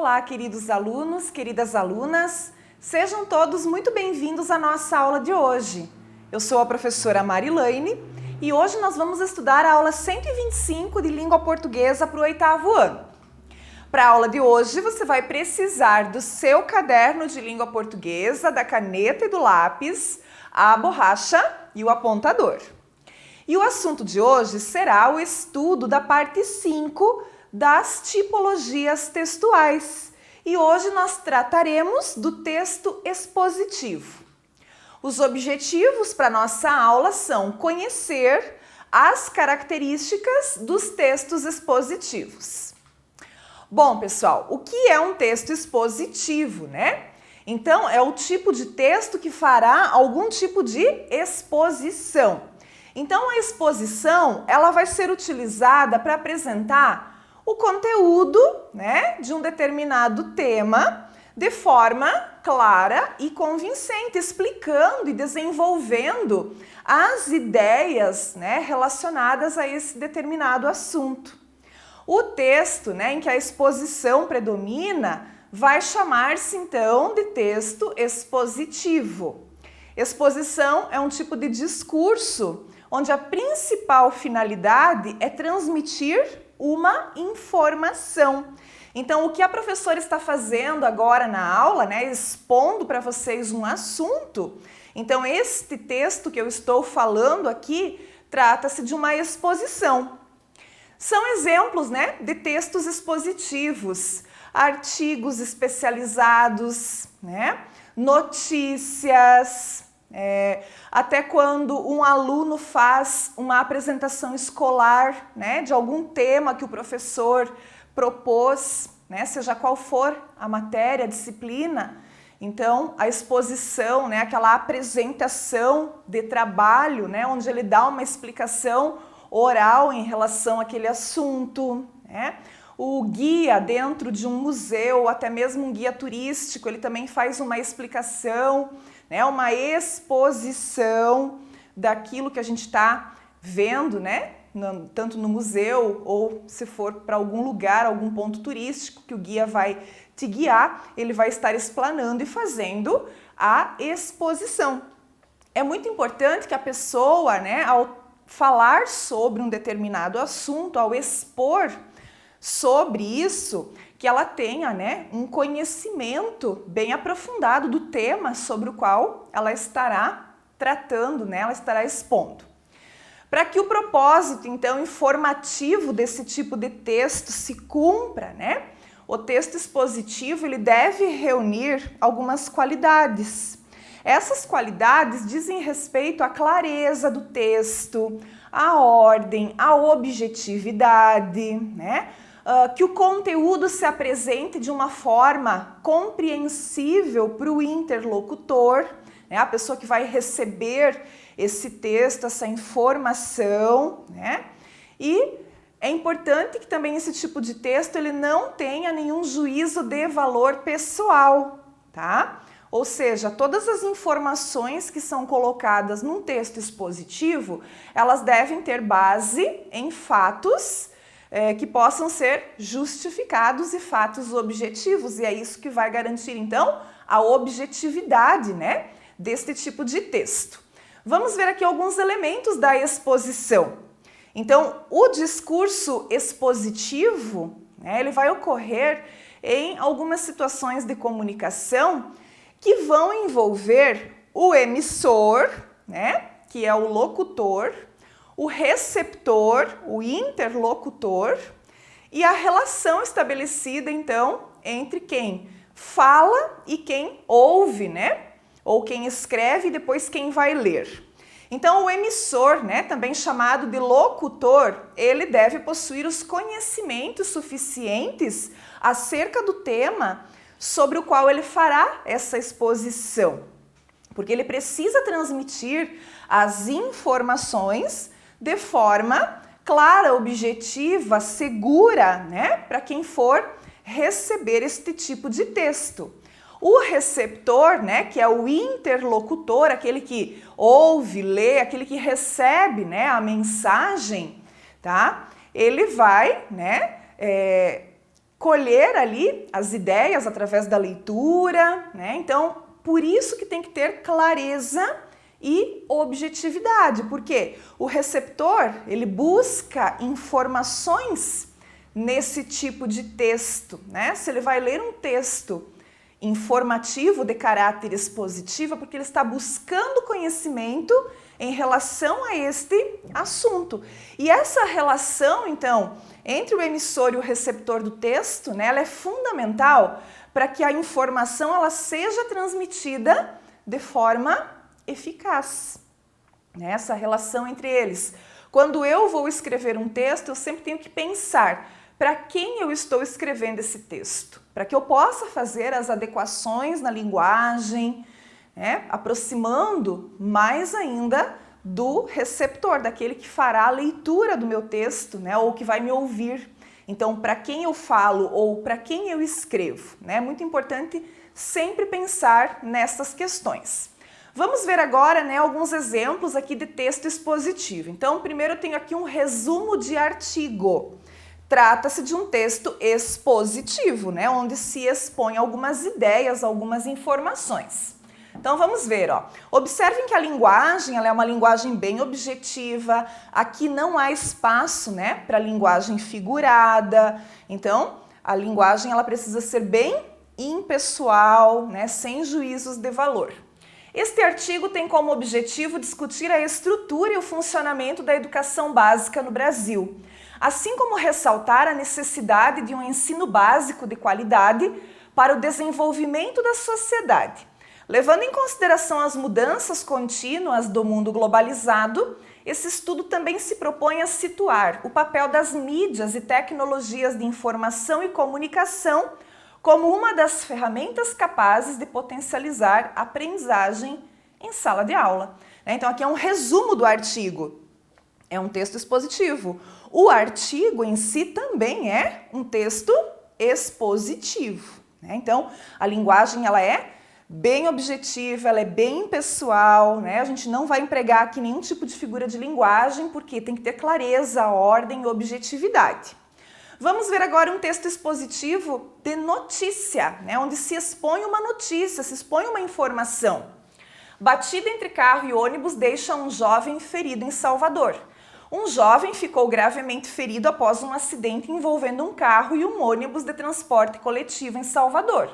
Olá, queridos alunos, queridas alunas, sejam todos muito bem-vindos à nossa aula de hoje. Eu sou a professora Marilaine e hoje nós vamos estudar a aula 125 de língua portuguesa para o 8º ano. Para a aula de hoje, você vai precisar do seu caderno de língua portuguesa, da caneta e do lápis, a borracha e o apontador. E o assunto de hoje será o estudo da parte 5 das tipologias textuais. E hoje nós trataremos do texto expositivo. Os objetivos para nossa aula são conhecer as características dos textos expositivos. Bom, pessoal, o que é um texto expositivo, né? Então, é o tipo de texto que fará algum tipo de exposição. Então, a exposição, ela vai ser utilizada para apresentar o conteúdo, né, de um determinado tema de forma clara e convincente, explicando e desenvolvendo as ideias, né, relacionadas a esse determinado assunto. O texto, né, em que a exposição predomina vai chamar-se então de texto expositivo. Exposição é um tipo de discurso onde a principal finalidade é transmitir uma informação. Então, o que a professora está fazendo agora na aula, né, expondo para vocês um assunto, então este texto que eu estou falando aqui trata-se de uma exposição. São exemplos, né, de textos expositivos, artigos especializados, né, notícias, até quando um aluno faz uma apresentação escolar, né, de algum tema que o professor propôs, né, seja qual for a matéria, a disciplina, então a exposição, né, aquela apresentação de trabalho, né, onde ele dá uma explicação oral em relação àquele assunto, né? O guia dentro de um museu, até mesmo um guia turístico, ele também faz uma explicação, né, uma exposição daquilo que a gente está vendo, né, tanto no museu ou se for para algum lugar, algum ponto turístico que o guia vai te guiar, ele vai estar explanando e fazendo a exposição. É muito importante que a pessoa, né, ao falar sobre um determinado assunto, ao expor sobre isso, que ela tenha, né, um conhecimento bem aprofundado do tema sobre o qual ela estará tratando, né, ela estará expondo. Para que o propósito, então, informativo desse tipo de texto se cumpra, né, o texto expositivo ele deve reunir algumas qualidades. Essas qualidades dizem respeito à clareza do texto, à ordem, à objetividade, né? Que o conteúdo se apresente de uma forma compreensível para o interlocutor, né? A pessoa que vai receber esse texto, essa informação, né? E é importante que também esse tipo de texto ele não tenha nenhum juízo de valor pessoal, tá? Ou seja, todas as informações que são colocadas num texto expositivo, elas devem ter base em fatos que possam ser justificados e fatos objetivos. E é isso que vai garantir, então, a objetividade, né, deste tipo de texto. Vamos ver aqui alguns elementos da exposição. Então, o discurso expositivo, né, ele vai ocorrer em algumas situações de comunicação que vão envolver o emissor, né, que é o locutor, o receptor, o interlocutor e a relação estabelecida, então, entre quem fala e quem ouve, né, ou quem escreve e depois quem vai ler. Então, o emissor, né, também chamado de locutor, ele deve possuir os conhecimentos suficientes acerca do tema sobre o qual ele fará essa exposição, porque ele precisa transmitir as informações de forma clara, objetiva, segura, né, para quem for receber este tipo de texto. O receptor, né, que é o interlocutor, aquele que ouve, lê, aquele que recebe, né, a mensagem, tá? Ele vai, né, colher ali as ideias através da leitura, né? Então, por isso que tem que ter clareza e objetividade, porque o receptor, ele busca informações nesse tipo de texto, né? Se ele vai ler um texto informativo de caráter expositivo, é porque ele está buscando conhecimento em relação a este assunto. E essa relação, então, entre o emissor e o receptor do texto, né, ela é fundamental para que a informação ela seja transmitida de forma eficaz, né? Essa relação entre eles. Quando eu vou escrever um texto, eu sempre tenho que pensar para quem eu estou escrevendo esse texto, para que eu possa fazer as adequações na linguagem, né? Aproximando mais ainda do receptor, daquele que fará a leitura do meu texto, né? Ou que vai me ouvir. Então, para quem eu falo ou para quem eu escrevo, né? É muito importante sempre pensar nessas questões. Vamos ver agora, né, alguns exemplos aqui de texto expositivo. Então, primeiro eu tenho aqui um resumo de artigo. Trata-se de um texto expositivo, né, onde se expõe algumas ideias, algumas informações. Então vamos ver, ó. Observem que a linguagem, ela é uma linguagem bem objetiva. Aqui não há espaço, né, para linguagem figurada. Então, a linguagem ela precisa ser bem impessoal, né, sem juízos de valor. Este artigo tem como objetivo discutir a estrutura e o funcionamento da educação básica no Brasil, assim como ressaltar a necessidade de um ensino básico de qualidade para o desenvolvimento da sociedade. Levando em consideração as mudanças contínuas do mundo globalizado, esse estudo também se propõe a situar o papel das mídias e tecnologias de informação e comunicação como uma das ferramentas capazes de potencializar a aprendizagem em sala de aula. Então aqui é um resumo do artigo, é um texto expositivo. O artigo em si também é um texto expositivo. Então a linguagem ela é bem objetiva, ela é bem impessoal, né? A gente não vai empregar aqui nenhum tipo de figura de linguagem porque tem que ter clareza, ordem e objetividade. Vamos ver agora um texto expositivo de notícia, né, onde se expõe uma notícia, se expõe uma informação. Batida entre carro e ônibus deixa um jovem ferido em Salvador. Um jovem ficou gravemente ferido após um acidente envolvendo um carro e um ônibus de transporte coletivo em Salvador.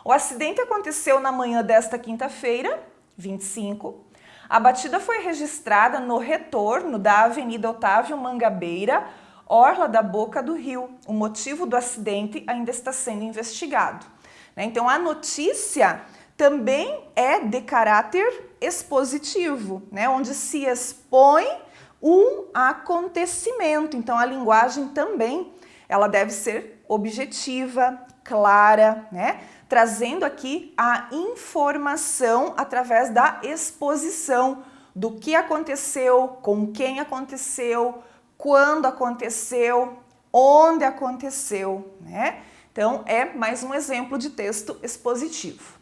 O acidente aconteceu na manhã desta quinta-feira, 25. A batida foi registrada no retorno da Avenida Otávio Mangabeira, orla da Boca do Rio. O motivo do acidente ainda está sendo investigado. Então, a notícia também é de caráter expositivo, né? Onde se expõe um acontecimento. Então, a linguagem também ela deve ser objetiva, clara, né? Trazendo aqui a informação através da exposição do que aconteceu, com quem aconteceu, quando aconteceu, onde aconteceu, né? Então, é mais um exemplo de texto expositivo.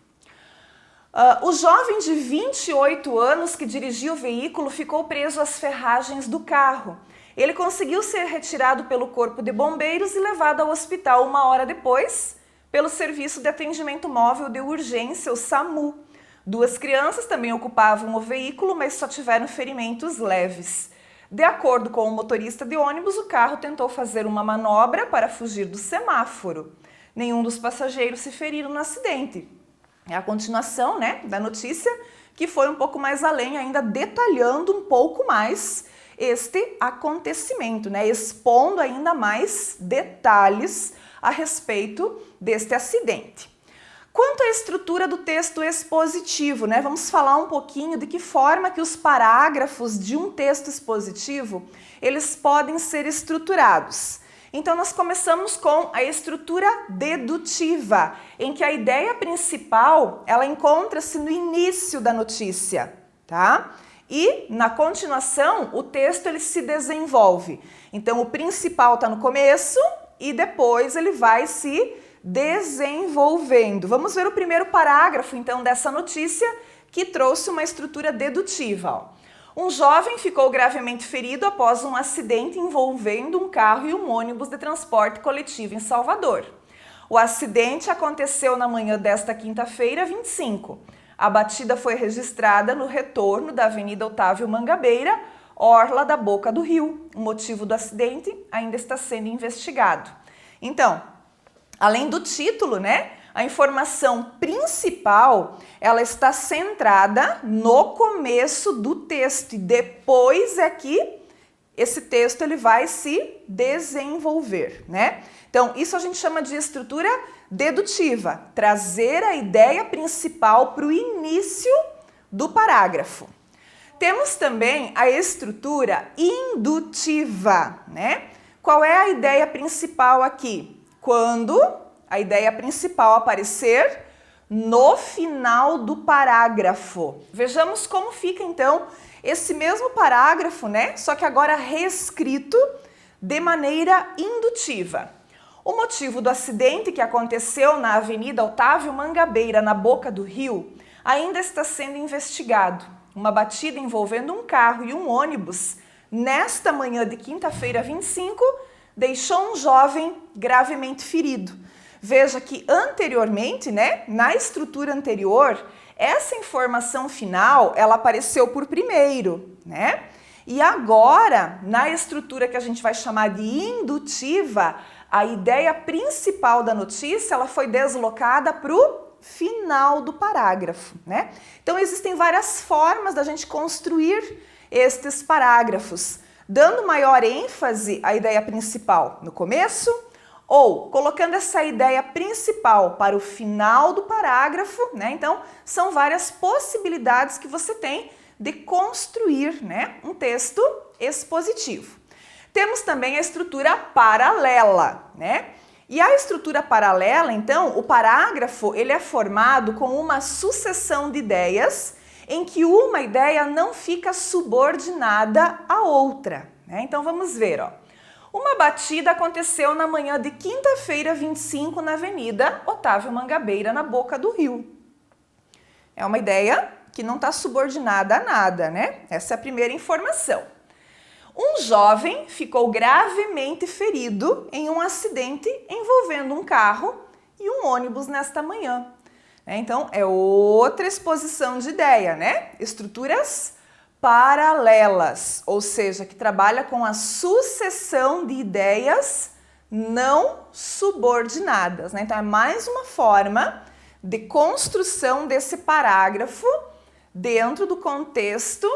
O jovem de 28 anos que dirigia o veículo ficou preso às ferragens do carro. Ele conseguiu ser retirado pelo corpo de bombeiros e levado ao hospital 1 hora depois pelo Serviço de Atendimento Móvel de Urgência, o SAMU. 2 crianças também ocupavam o veículo, mas só tiveram ferimentos leves. De acordo com o motorista de ônibus, o carro tentou fazer uma manobra para fugir do semáforo. Nenhum dos passageiros se feriram no acidente. É a continuação, né, da notícia, que foi um pouco mais além, ainda detalhando um pouco mais este acontecimento, né, expondo ainda mais detalhes a respeito deste acidente. Quanto à estrutura do texto expositivo, né, vamos falar um pouquinho de que forma que os parágrafos de um texto expositivo, eles podem ser estruturados. Então, nós começamos com a estrutura dedutiva, em que a ideia principal, ela encontra-se no início da notícia, tá? E, na continuação, o texto ele se desenvolve. Então, o principal está no começo e depois ele vai se desenvolvendo. Vamos ver o primeiro parágrafo, então, dessa notícia, que trouxe uma estrutura dedutiva. Ó. Um jovem ficou gravemente ferido após um acidente envolvendo um carro e um ônibus de transporte coletivo em Salvador. O acidente aconteceu na manhã desta quinta-feira, 25. A batida foi registrada no retorno da Avenida Otávio Mangabeira, orla da Boca do Rio. O motivo do acidente ainda está sendo investigado. Então, além do título, né? A informação principal, ela está centrada no começo do texto e depois é que esse texto ele vai se desenvolver, né? Então, isso a gente chama de estrutura dedutiva, trazer a ideia principal para o início do parágrafo. Temos também a estrutura indutiva, né? Qual é a ideia principal aqui? Quando a ideia principal aparecer no final do parágrafo. Vejamos como fica então esse mesmo parágrafo, né? Só que agora reescrito de maneira indutiva. O motivo do acidente que aconteceu na Avenida Otávio Mangabeira, na Boca do Rio, ainda está sendo investigado. Uma batida envolvendo um carro e um ônibus, nesta manhã de quinta-feira 25, deixou um jovem gravemente ferido. Veja que anteriormente, né, na estrutura anterior, essa informação final, ela apareceu por primeiro, né? E agora, na estrutura que a gente vai chamar de indutiva, a ideia principal da notícia, ela foi deslocada para o final do parágrafo, né? Então, existem várias formas da gente construir estes parágrafos, dando maior ênfase à ideia principal no começo, ou colocando essa ideia principal para o final do parágrafo, né? Então, são várias possibilidades que você tem de construir, né, um texto expositivo. Temos também a estrutura paralela, né? E a estrutura paralela, então, o parágrafo, ele é formado com uma sucessão de ideias em que uma ideia não fica subordinada à outra, né? Então, vamos ver, ó. Uma batida aconteceu na manhã de quinta-feira, 25, na Avenida Otávio Mangabeira, na Boca do Rio. É uma ideia que não está subordinada a nada, né? Essa é a primeira informação. Um jovem ficou gravemente ferido em um acidente envolvendo um carro e um ônibus nesta manhã. Então, é outra exposição de ideia, né? Estruturas paralelas, ou seja, que trabalha com a sucessão de ideias não subordinadas, né? Então, é mais uma forma de construção desse parágrafo dentro do contexto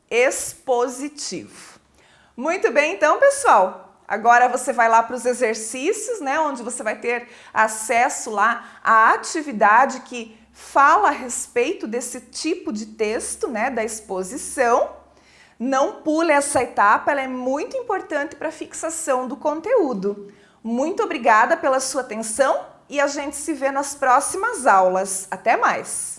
expositivo. Muito bem, então, pessoal, agora você vai lá para os exercícios, né? Onde você vai ter acesso lá à atividade que fala a respeito desse tipo de texto, né, da exposição. Não pule essa etapa, ela é muito importante para a fixação do conteúdo. Muito obrigada pela sua atenção e a gente se vê nas próximas aulas. Até mais!